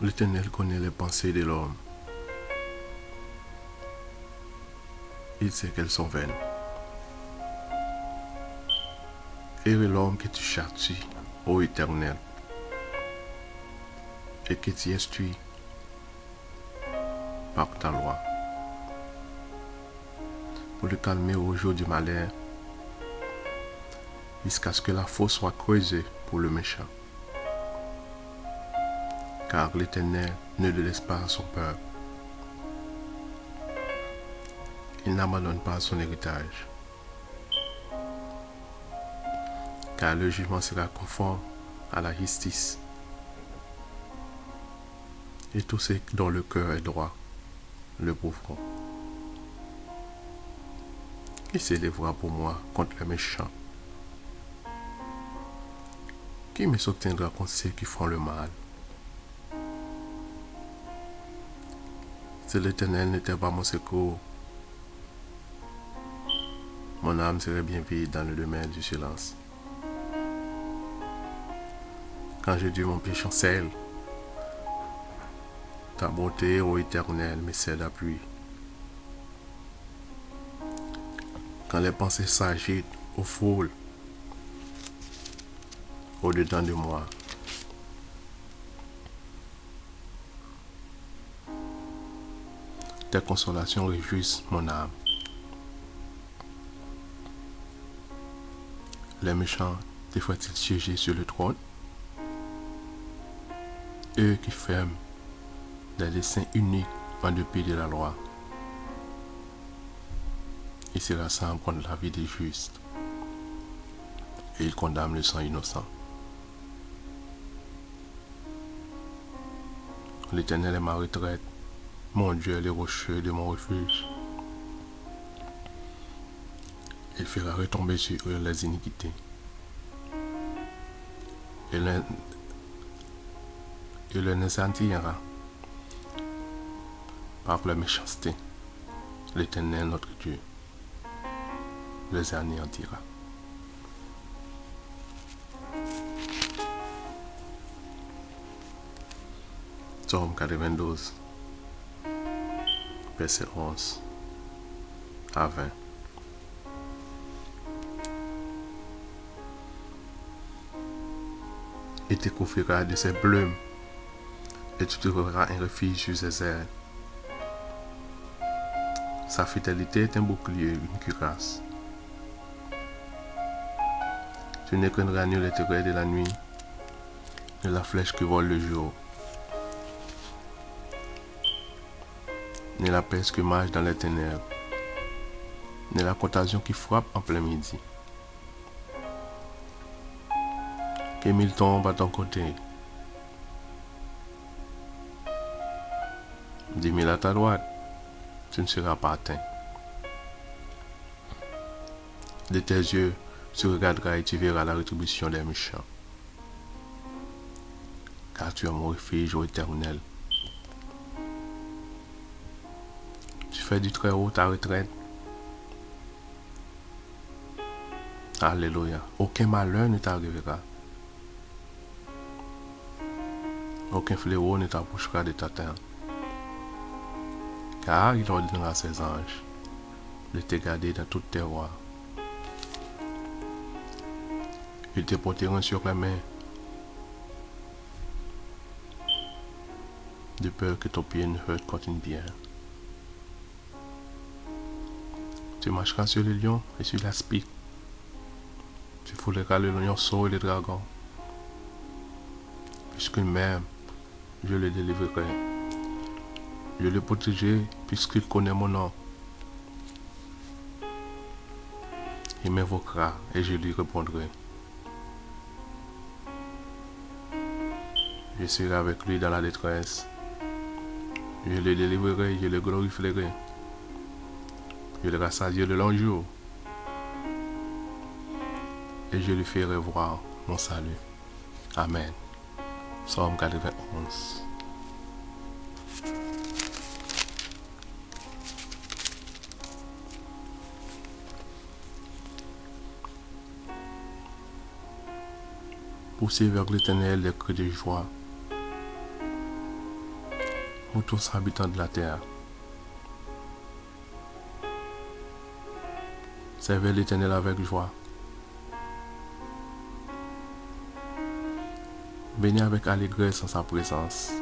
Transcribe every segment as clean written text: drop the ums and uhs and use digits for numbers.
L'Éternel connaît les pensées de l'homme. Il sait qu'elles sont vaines. Heureux l'homme que tu châties, ô Éternel, et que tu instruis par ta loi, pour le calmer au jour du malheur, jusqu'à ce que la fosse soit creusée pour le méchant. Car l'Éternel ne le laisse pas à son peuple. Il n'abandonne pas son héritage. Car le jugement sera conforme à la justice. Et tous ceux dont le cœur est droit le prouveront. Qui s'élèvera pour moi contre les méchants? Qui me soutiendra contre ceux qui font le mal? Si l'Éternel n'était pas mon secours, mon âme serait bien vide dans le domaine du silence. Quand je dis mon pied chancelle, ta bonté, ô Éternel, me sert d'appui. Quand les pensées s'agitent au foule, au-dedans de moi, tes consolations réjouissent mon âme. Les méchants te font-ils siéger sur le trône? Eux qui ferment des desseins uniques en dépit de la loi. Ils se rassemblent contre la vie des justes et ils condamnent le sang innocent. L'Éternel est ma retraite, mon Dieu est le rocher de mon refuge. Il fera retomber sur eux les iniquités. Et il les anéantira par la méchanceté. L'Éternel, notre Dieu, les anéantira. Psaume 92, verset 11 à 20. Il te couvrira de ses plumes et tu trouveras un refuge sur ses ailes. Sa fidélité est un bouclier, une cuirasse. Tu ne craindras ni les terreurs de la nuit, ni la flèche qui vole le jour, ni la peste qui marche dans les ténèbres, ni la contagion qui frappe en plein midi. Que 1000 tombent à ton côté, 10 000 à ta droite, tu ne seras pas atteint. De tes yeux, tu regarderas et tu verras la rétribution des méchants. Car tu es mon refuge, ô Éternel. Tu fais du très haut ta retraite. Alléluia. Aucun malheur ne t'arrivera. Aucun fléau ne t'approchera de ta terre. Car il ordonnera à ses anges de te garder dans toutes tes voies. Ils te porteront sur les mains, de peur que ton pied ne heurte contre une pierre. Tu marcheras sur le lion et sur l'aspic. Tu fouleras le lionceau et le dragon. Puisque même je le délivrerai. Je le protégerai puisqu'il connaît mon nom. Il m'invoquera et je lui répondrai. Je serai avec lui dans la détresse. Je le délivrerai, je le glorifierai. Je le rassasierai de longs jours. Et je lui ferai voir mon salut. Amen. Psaume 91. Poussez vers l'Éternel les cris de joie. vous tous habitants de la terre. Servez l'Éternel avec joie. Bénis avec allégresse en sa présence.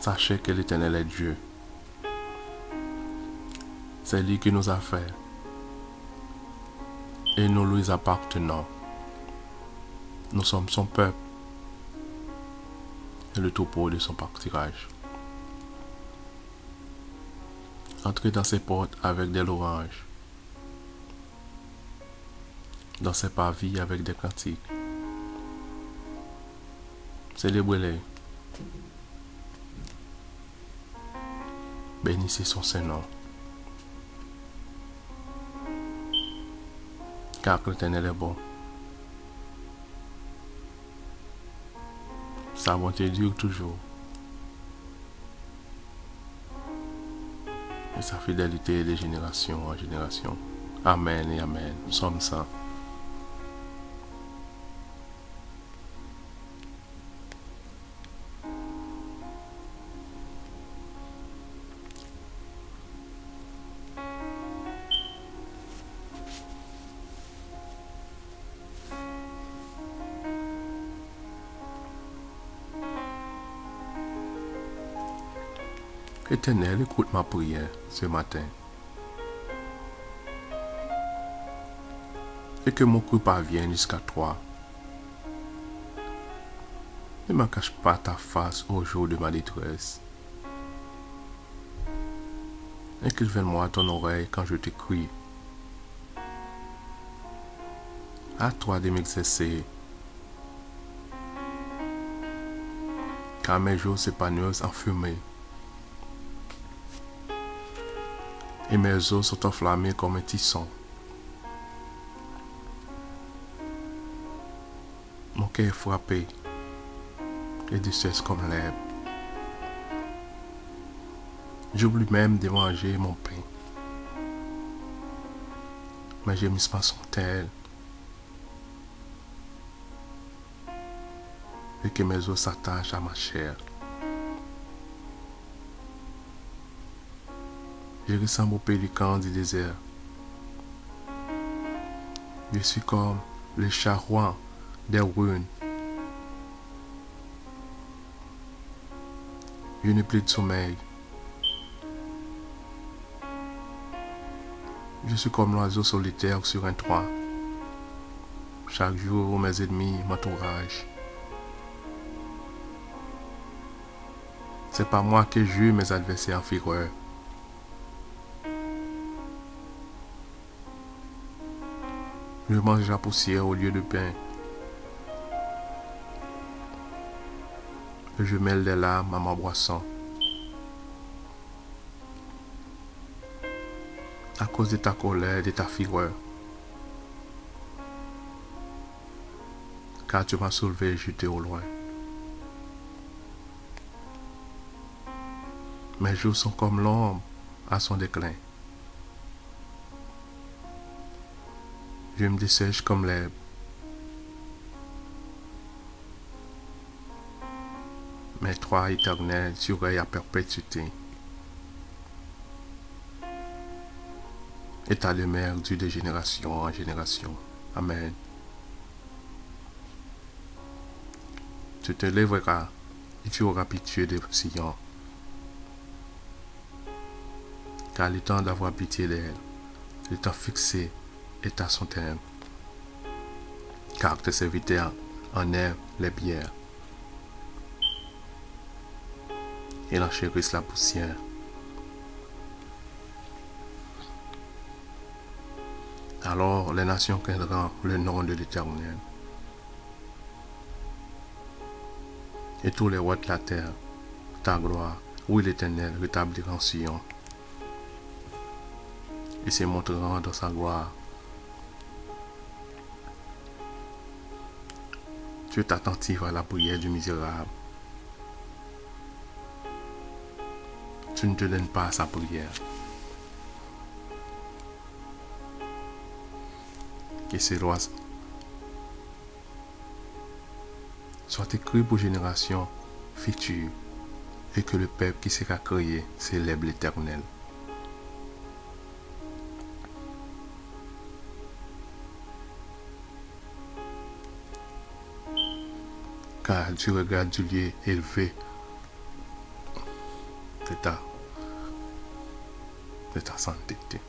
Sachez que l'Éternel est Dieu. C'est lui qui nous a fait. Et nous lui appartenons. Nous sommes son peuple et le troupeau de son pâturage. Entrez dans ses portes avec des louanges, dans ses parvis avec des cantiques. Célébrez-les. Bénissez son Saint-Nom. Car l'Éternel est bon. Sa bonté dure toujours. Et sa fidélité de génération en génération. Amen et Amen. Psaume 100. Éternel, écoute ma prière ce matin. Et que mon cœur parvienne jusqu'à toi. Ne me cache pas ta face au jour de ma détresse. Incline-moi ton oreille quand je te crie. À toi de m'exercer. Car mes jours s'épanouissent en fumée. Et mes os sont enflammés comme un tisson. Mon cœur est frappé et décesse comme l'herbe. J'oublie même de manger mon pain. Mes gémissements sont tels et que mes os s'attachent à ma chair. Je ressemble au pélican du désert. Je suis comme le charroi des ruines. Je n'ai plus de sommeil. Je suis comme l'oiseau solitaire sur un toit. Chaque jour, mes ennemis m'entouragent. C'est pas moi qui jure mes adversaires en fureur. Je mange la poussière au lieu de pain. Et je mêle des larmes à ma boisson. À cause de ta colère et de ta fureur. Car tu m'as soulevé et jeté au loin. Mes jours sont comme l'ombre à son déclin. Je me dessèche comme l'herbe. Mais toi, Éternel, surveille à perpétuité. Et ta demeure dure de génération en génération. Amen. Tu te lèveras et tu auras pitié de Sion. Car le temps d'avoir pitié d'elle, le temps fixé est à son terme. Car tes serviteurs en aiment les bières. Et enchérissent la poussière. Alors les nations craindront le nom de l'Éternel. Et tous les rois de la terre, ta gloire, oui l'Éternel, rétablira en Sion. Et se montreront dans sa gloire. Tu es attentif à la prière du misérable. Tu ne te donnes pas à sa prière. Et ses lois soit écrit pour génération future, et que le peuple qui sera créé célèbre l'Éternel. Car tu regardes du lieu élevé de ta sainteté.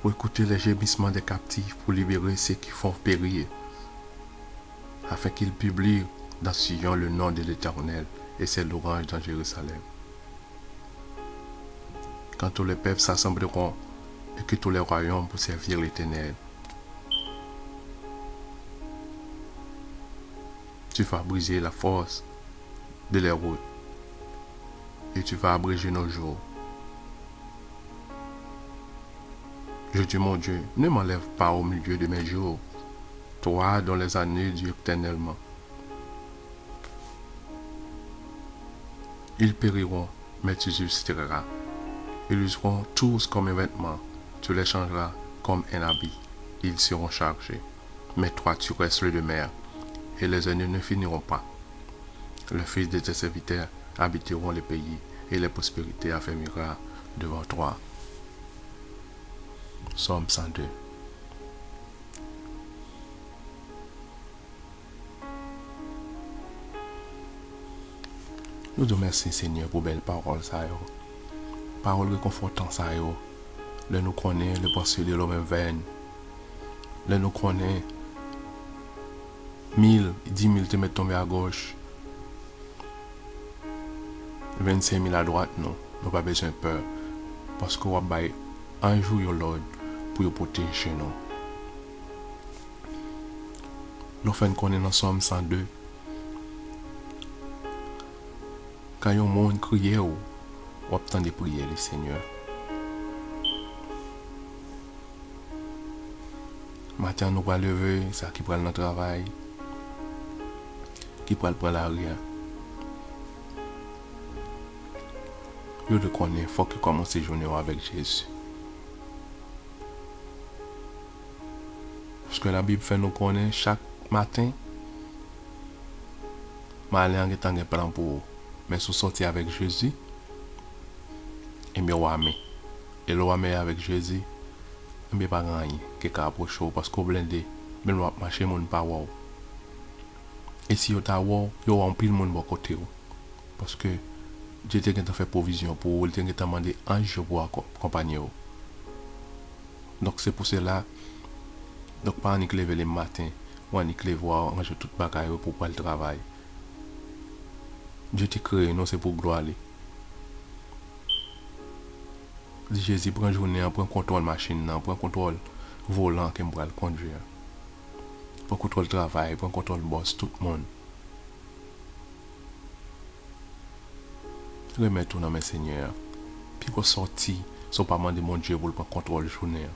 Pour écouter les gémissements des captifs, pour libérer ceux qui font périr, afin qu'ils publient dans Sion le nom de l'Éternel et ses louanges dans Jérusalem. Quand tous les peuples s'assembleront et que tous les royaumes pour servir l'Éternel, tu vas briser la force de les routes et tu vas abréger nos jours. Je dis, mon Dieu, ne m'enlève pas au milieu de mes jours, toi dont les années durent éternellement. Ils périront, mais tu justifieras. Ils useront tous comme un vêtement, tu les changeras comme un habit. Ils seront chargés, mais toi tu restes le demeure, et les années ne finiront pas. Les fils de tes serviteurs habiteront les pays, et les prospérités affermira devant toi. Psaume 102. Nous te remercions, Seigneur, pour belles paroles, paroles réconfortantes, le nous connaît, le pensée de l'homme vaine, le nous connaît, 1000, 10 000 te mettent tombés à gauche, 25 000 à droite, non, nous pas besoin de peur, parce qu'on va un jour l'ordre pour nous protéger nous. Nous faisons connaître dans Somme 102. Quand un monde crie, on obtient des prières, le Seigneur. Matin, nous allons lever, ça qui prend notre travail, qui prend la rue. Je le connais, il faut que commence la journée avec Jésus. Parce que la Bible fait nous connaître chaque matin, malin est un plan pour vous. Mais si vous sortez avec Jésus, et bien vous amez. Et vous amez avec Jésus, et bien pas grand qui est approché parce que vous blindez, mais vous marchez mon pas wow. Et si vous avez wow, vous avez pile monde bon côté parce que Dieu t'a fait provision pour vous, il t'a demandé un jour pour accompagner vous. Donc c'est pour cela, donc pas en lever le matin, ou en lever voir, ranger toute bagaille pour pas le travail. Dieu t'a créé, non c'est pour gloire. Jésus prend journée, prend contrôle machine, prend contrôle volant qui me le conduire. Prend contrôle travail, prend contrôle boss, tout le monde. Remets tout dans mes seigneurs. Puis qu'on sorti, sont pas demandé mon Dieu pour prendre contrôle journée.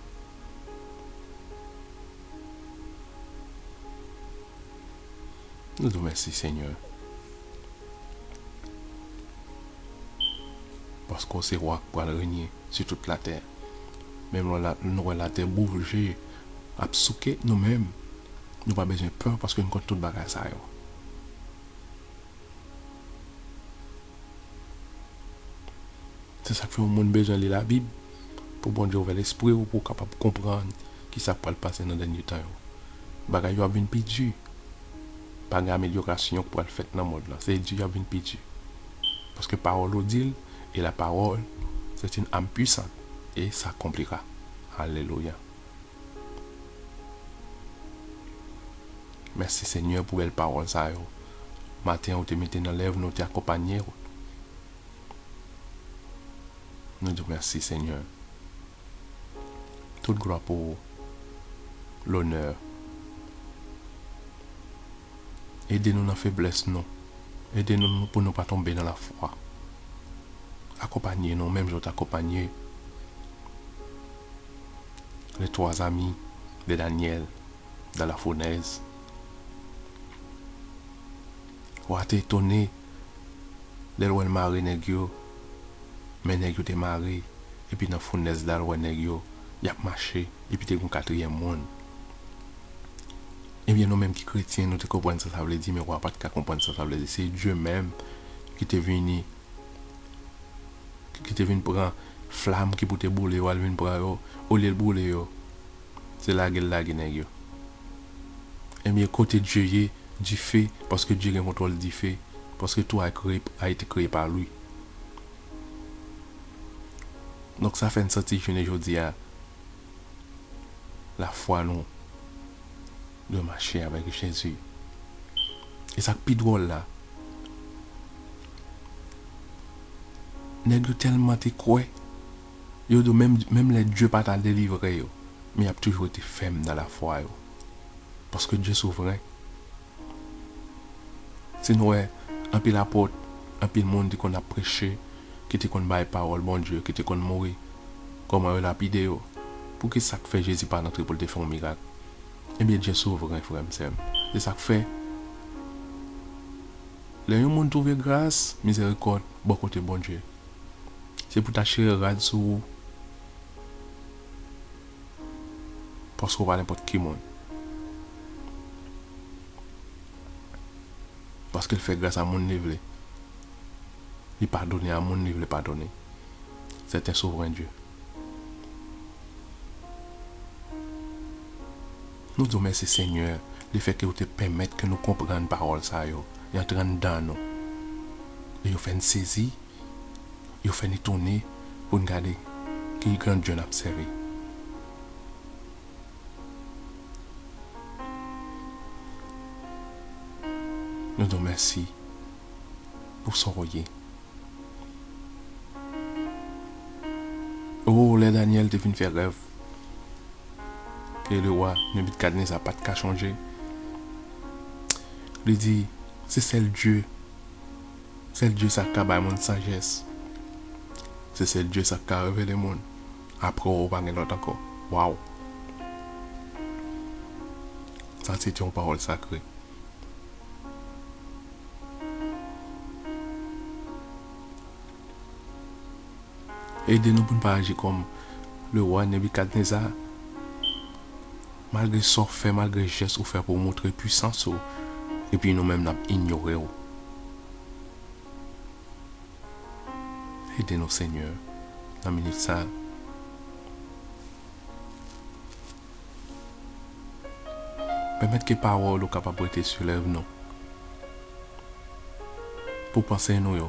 Nous te remercions, Seigneur. Parce qu'on sait roi pour régner sur toute la terre. Même nous la terre bouger, à souquer nous-mêmes. Nous pas besoin de peur parce que nous comptons tout bagage ça. C'est ça que fait au monde besoin de lire la Bible pour bon Dieu ouvrir l'esprit ou pour capable comprendre qui ça peut passer dans le dernier temps. Bagage a vinn pidu. Pas d'amélioration pour le faire dans le monde là. C'est Dieu a vinn pidu. Parce que parole dit et la parole c'est une âme puissante et ça compliquera. Alléluia. Merci Seigneur pour belle parole ça yo. Matin on te mette dans lèvres nous t'accompagner. Nous te remercions Seigneur. Toute gloire pour l'honneur. Aidez-nous dans la faiblesse non. Aidez-nous pour ne pas tomber dans la foi. Accompagnez-nous, même je t'accompagner. Les trois amis de Daniel dans la fournaise. On a été étonné de l'ouel maré négio. Mais négio te maré. Et puis dans la fournaise là, l'ouel négio, il a marché. Et puis t'es un quatrième monde. Eh bien, nous-mêmes qui chrétiens, nous te comprenons ça, ça veut dire, mais on ne va pas te comprendre ça, ça veut dire, c'est Dieu même qui t'est venu prendre flamme qui pour te brûler, ou venu prendre au lieu de brûler, c'est la gueule. Eh bien, côté Dieu, du fait, parce que Dieu contrôle du fait, parce que tout a été créé par lui. Donc, ça fait une sortie, je dis à la foi, nous, de marcher avec Jésus. Et ça, plus drôle là. Nèg tellement te quoi. Même les dieux pas t'a délivré, mais il a toujours été ferme dans la foi. Parce que Dieu est souverain. Si nous, un peu l'apôtre, un peu le monde qui a prêché, qui était qu'on baille parole, bon Dieu, qui était qu'on mourir, comment il a lapidé, pour que ça fait Jésus pas notre pour te faire un miracle. Eh bien, Dieu est souverain, frère. C'est ça que fait. Les gens trouvé grâce, miséricorde, bon côté bon Dieu. C'est pour t'acheter rad sur parce qu'on va n'importe qui monde. Parce qu'il fait grâce à mon niveau. Il pardonne à mon niveau, pardonner. C'est un souverain Dieu. Nous disons merci Seigneur, le fait que vous te permettez que nous comprenions la parole ça yo, et entrer dans nous. Et vous faites une saisie, vous faites une tournée pour regarder qui grand Dieu n'a servi. Nous disons merci pour son royer. Oh, les Daniel te fin faire rêve. Que le roi Nebuchadnezzar n'a pas de cas changé. Il dit, c'est celle Dieu. C'est Dieu ça qui a mon sagesse. C'est celle Dieu ça qui a révélé le monde. Après, on va gagner l'autre encore. Waouh! Ça, c'est une parole sacrée. Aidez-nous pour ne pas agir comme le roi Nebuchadnezzar. Malgré ce fait, malgré geste ou fait pour montrer puissance, et puis nous-mêmes nous ignoré. Aidez-nous Seigneur, dans la minute ça. Permettez que les paroles soient capables de sur l'œuvre nous. Pour penser nous,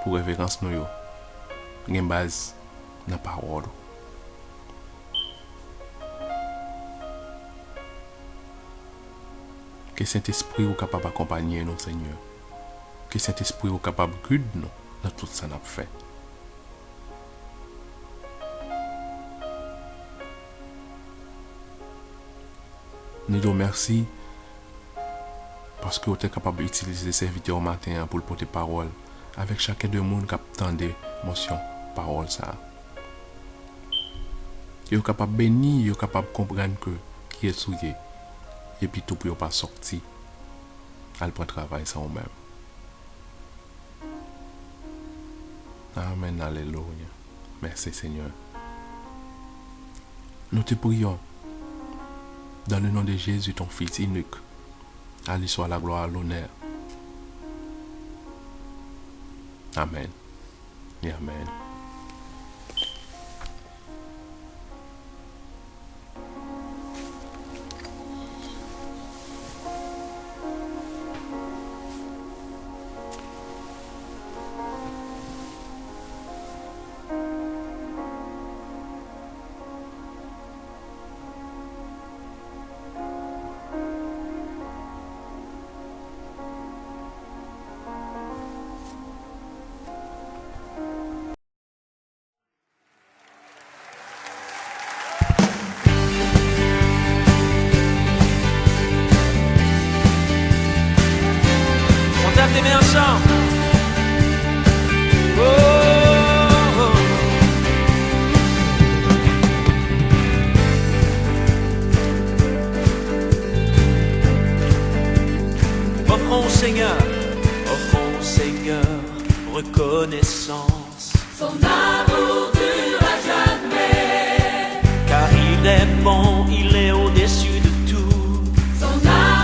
pour révérence nous, une base dans la parole. Que Saint-Esprit soit capable d'accompagner nous, Seigneur. Que Saint-Esprit soit capable de guider nous dans tout ça qu'on a fait. Nous te remercions parce que vous êtes capable d'utiliser ces serviteurs au matin pour porter parole avec chacun de monde qui attend des motions, parole ça. Vous êtes capable de bénir, vous êtes capable de comprendre que qui est souillé. Et puis tout pour pas sortir à le travail sans vous-même. Amen, alléluia. Merci Seigneur. Nous te prions dans le nom de Jésus, ton Fils unique. À lui soit la gloire, l'honneur. Amen. Et amen. Les mains ensemble. Oh, oh. Offrons au Seigneur, reconnaissance. Son amour durera jamais. Car il est bon, il est au-dessus de tout. Son amour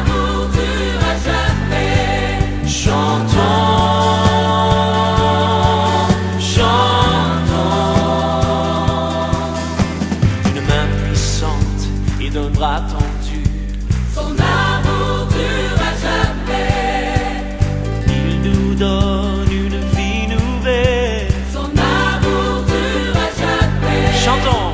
il donnera ton dû. Son amour dure à jamais. Il nous donne une vie nouvelle. Son amour dure à jamais. Chantons.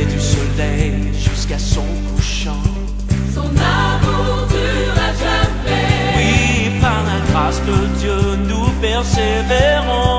Du soleil jusqu'à son couchant. Son amour dure à jamais. Oui, par la grâce de Dieu, nous persévérons.